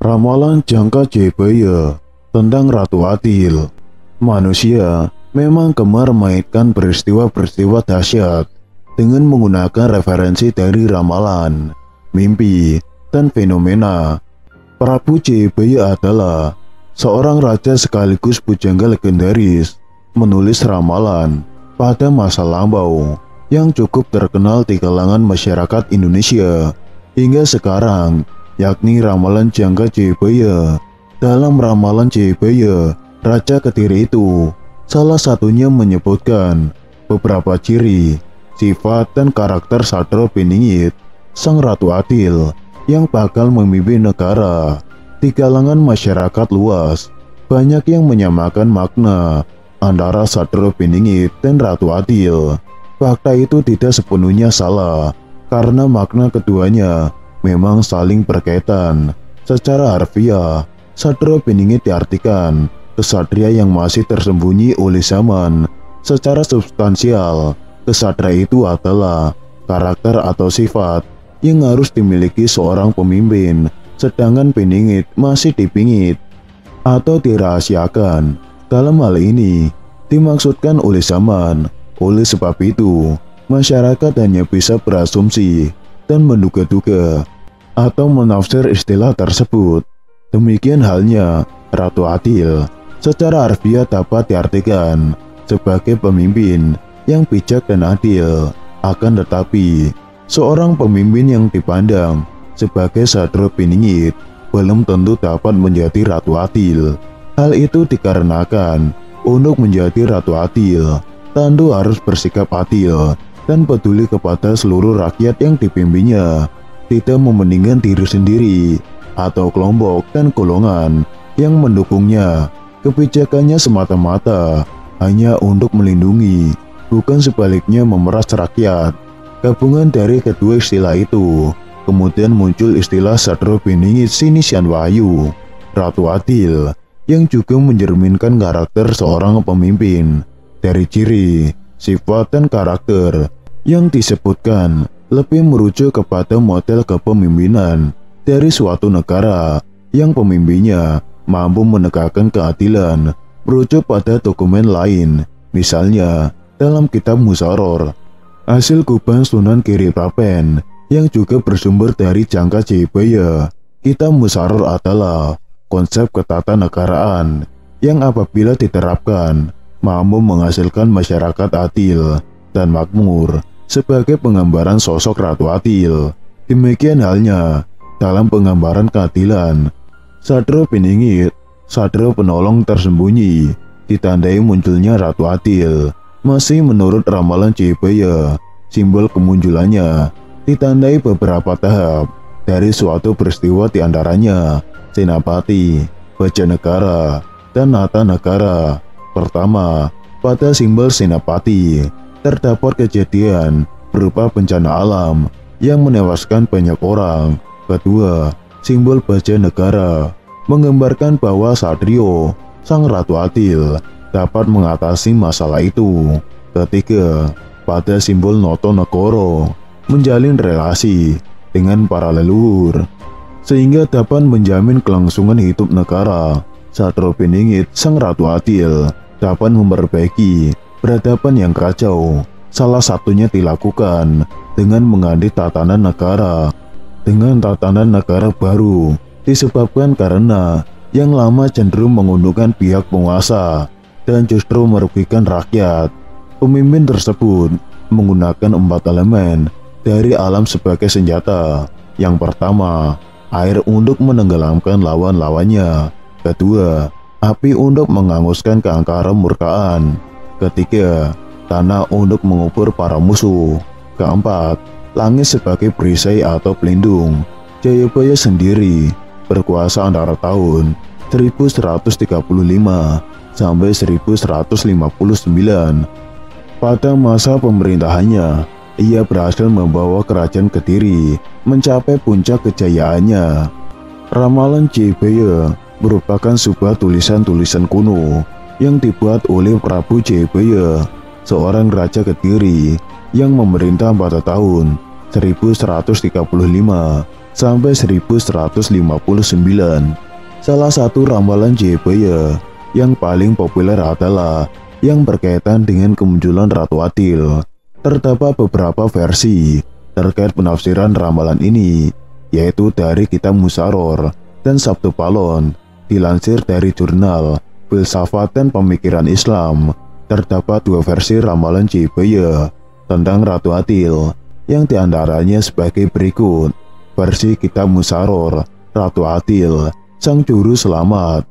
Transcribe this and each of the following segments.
Ramalan Jangka Jayabaya tentang Ratu Adil. Manusia memang gemar mengaitkan peristiwa-peristiwa dahsyat dengan menggunakan referensi dari ramalan, mimpi, dan fenomena. Prabu Jayabaya adalah seorang raja sekaligus pujangga legendaris menulis ramalan pada masa lampau yang cukup terkenal di kalangan masyarakat Indonesia hingga sekarang, yakni ramalan Jangka Jayabaya. Dalam ramalan Jayabaya, Raja Kediri itu salah satunya menyebutkan beberapa ciri, sifat, dan karakter Sadra Piningit, sang Ratu Adil yang bakal memimpin negara. Di kalangan masyarakat luas, banyak yang menyamakan makna antara Sadra Piningit dan Ratu Adil. Fakta itu tidak sepenuhnya salah, karena makna keduanya memang saling berkaitan. Secara harfiah, Sadra Piningit diartikan kesatria yang masih tersembunyi oleh zaman. Secara substansial, kesatria itu adalah karakter atau sifat yang harus dimiliki seorang pemimpin, sedangkan Piningit masih dipingit atau dirahasiakan. Dalam hal ini, dimaksudkan oleh zaman. Oleh sebab itu, masyarakat hanya bisa berasumsi dan menduga-duga atau menafsir istilah tersebut. Demikian halnya Ratu Adil. Secara harfiah dapat diartikan sebagai pemimpin yang bijak dan adil. Akan tetapi, seorang pemimpin yang dipandang sebagai Sadra Piningit belum tentu dapat menjadi Ratu Adil. Hal itu dikarenakan untuk menjadi Ratu Adil, tentu harus bersikap adil dan peduli kepada seluruh rakyat yang dipimpinnya, tidak mementingkan diri sendiri atau kelompok dan golongan yang mendukungnya. Kebijakannya semata-mata hanya untuk melindungi, bukan sebaliknya memeras rakyat. Gabungan dari kedua istilah itu, kemudian muncul istilah Sadra Piningit Sinisian Wahyu, Ratu Adil, yang juga mencerminkan karakter seorang pemimpin. Dari ciri, sifat, dan karakter yang disebutkan lebih merujuk kepada model kepemimpinan dari suatu negara yang pemimpinnya mampu menegakkan keadilan. Merujuk pada dokumen lain, misalnya dalam kitab Musaror, hasil Guban Sunan Giri Prapen yang juga bersumber dari Jangka Jayabaya. Kitab Musaror adalah konsep ketatanegaraan yang apabila diterapkan mampu menghasilkan masyarakat adil dan makmur sebagai penggambaran sosok Ratu Adil. Demikian halnya dalam penggambaran keadilan. Sadra Piningit, sadra penolong tersembunyi, ditandai munculnya Ratu Adil. Masih menurut ramalan Jayabaya, simbol kemunculannya ditandai beberapa tahap dari suatu peristiwa, diantaranya Senapati, Bajanegara, dan Nata Negara. Pertama, pada simbol Senapati terdapat kejadian berupa bencana alam yang menewaskan banyak orang. Kedua, simbol Bajanegara menggambarkan bahwa Satrio, sang Ratu Adil, dapat mengatasi masalah itu. Ketiga, pada simbol Noto Negoro menjalin relasi dengan para leluhur sehingga dapat menjamin kelangsungan hidup negara. Sadra Piningit, sang Ratu Adil, dapat memperbaiki peradaban yang kacau. Salah satunya dilakukan dengan mengganti tatanan negara dengan tatanan negara baru, disebabkan karena yang lama cenderung menguntungkan pihak penguasa dan justru merugikan rakyat. Pemimpin tersebut menggunakan 4 elemen dari alam sebagai senjata. Yang pertama, air untuk menenggelamkan lawan-lawannya. Kedua, api untuk menghanguskan keangkaran murkaan. Ketiga, tanah untuk mengubur para musuh. Keempat, langit sebagai perisai atau pelindung. Jayabaya sendiri berkuasa antara tahun 1135 sampai 1159. Pada masa pemerintahannya, ia berhasil membawa kerajaan Kediri mencapai puncak kejayaannya. Ramalan Jayabaya merupakan sebuah tulisan-tulisan kuno yang dibuat oleh Prabu Jayabaya, seorang raja Kediri yang memerintah pada tahun 1135 sampai 1159. Salah satu ramalan Jebaya yang paling populer adalah yang berkaitan dengan kemunculan Ratu Adil. Terdapat beberapa versi terkait penafsiran ramalan ini, yaitu dari Kitab Musaror dan Sabtu Palon. Dilansir dari jurnal Filsafat dan Pemikiran Islam, terdapat dua versi ramalan Jebaya tentang Ratu Adil, yang diantaranya sebagai berikut. Versi Kitab Musaror, Ratu Adil, sang juru selamat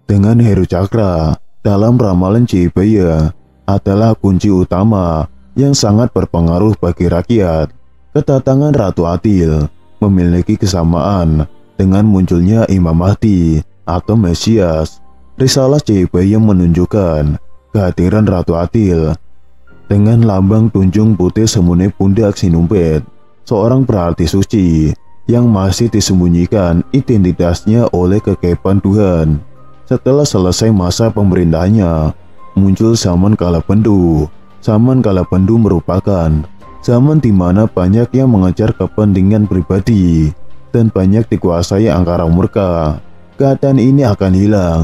dengan Heru Cakra dalam ramalan Jebaya adalah kunci utama yang sangat berpengaruh bagi rakyat. Kedatangan Ratu Adil memiliki kesamaan dengan munculnya Imam Mahdi atau Mesias. Risalah Jebaya menunjukkan kehadiran Ratu Adil dengan lambang tunjung putih semune pundak Sinumpet, seorang berarti suci yang masih disembunyikan identitasnya oleh kekepan Tuhan. Setelah selesai masa pemerintahannya, muncul zaman Kalapendu. Zaman Kalapendu merupakan zaman di mana banyak yang mengejar kepentingan pribadi dan banyak dikuasai angkara murka. Keadaan ini akan hilang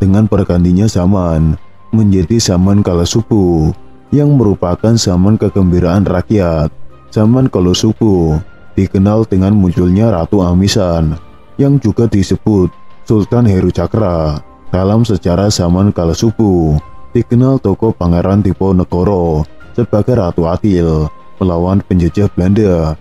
dengan bergantinya zaman menjadi zaman Kalasubu, yang merupakan zaman kegembiraan rakyat. Zaman Kalasubu dikenal dengan munculnya Ratu Amisan, yang juga disebut Sultan Heru Cakra. Dalam sejarah zaman Kalasubu, dikenal tokoh Pangeran Diponegoro sebagai Ratu Adil melawan penjajah Belanda.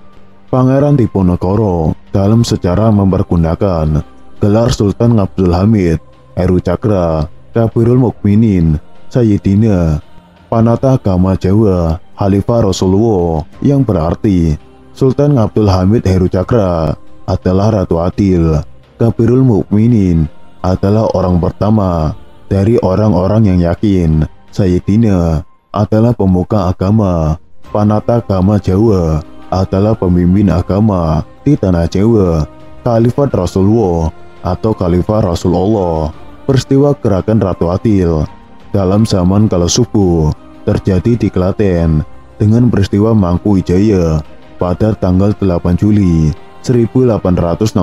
Pangeran Diponegoro dalam sejarah mempergunakan gelar Sultan Abdul Hamid, Heru Cakra, Kabirul Mukminin, Sayyidina, Panata Agama Jawa, Khalifah Rasulullah, yang berarti Sultan Abdul Hamid Heru Cakra adalah Ratu Adil. Kabirul Mukminin adalah orang pertama dari orang-orang yang yakin. Sayyidina adalah pemuka agama. Panata Agama Jawa adalah pemimpin agama di tanah Jawa. Khalifah Rasulullah atau Khalifah Rasulullah. Peristiwa gerakan Ratu Adil dalam zaman Kalasubu terjadi di Klaten dengan peristiwa Mangku Wijaya pada tanggal 8 Juli 1865.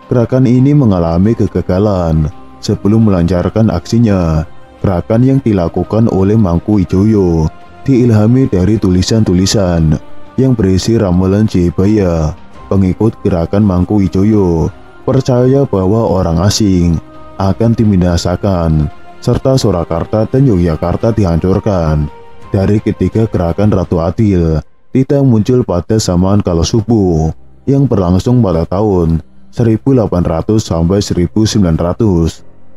Gerakan ini mengalami kegagalan sebelum melancarkan aksinya. Gerakan yang dilakukan oleh Mangku Wijoyo diilhami dari tulisan-tulisan yang berisi ramalan Jebaya. Pengikut gerakan Mangku Wijoyo percaya bahwa orang asing akan dibinasakan, serta Surakarta dan Yogyakarta dihancurkan. Dari ketiga gerakan Ratu Adil tidak muncul pada zaman Kalasubu yang berlangsung pada tahun 1800 sampai 1900.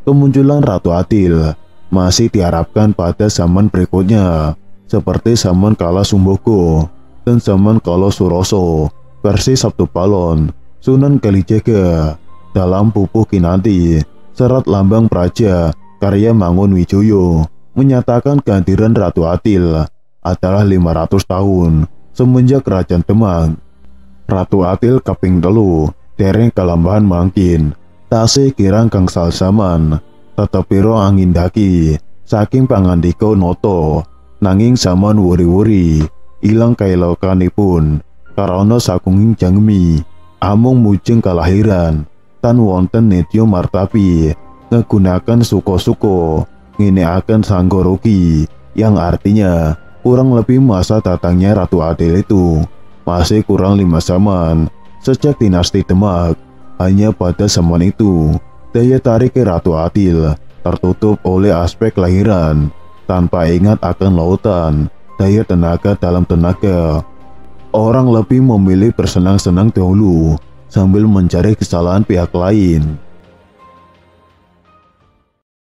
Kemunculan Ratu Adil masih diharapkan pada zaman berikutnya, seperti zaman Kala Sumbogo dan zaman Kala Suroso. Versi Sabtu Palon, Sunan Kalijaga dalam Pupuh Kinanti, Serat Lambang Praja karya Mangun Wijoyo menyatakan kehadiran Ratu Adil adalah 500 tahun semenjak Kerajaan Demak. Ratu Adil kaping telu dereng kalambahan mangkin tasih kirang gangsal zaman tetepiro angin daki saking pangandika noto, nanging zaman wuri-wuri ilang kailokanipun karana sakunging jangmi amung mujeng kalahiran tan wonten nedya martapi ngegunakan suko-suko ngineaken sanggorogi, yang artinya kurang lebih masa datangnya Ratu Adil itu masih kurang 5 zaman sejak dinasti Demak. Hanya pada zaman itu daya tarik Ratu Adil tertutup oleh aspek lahiran tanpa ingat akan lautan, daya tenaga dalam tenaga. Orang lebih memilih bersenang-senang dahulu sambil mencari kesalahan pihak lain.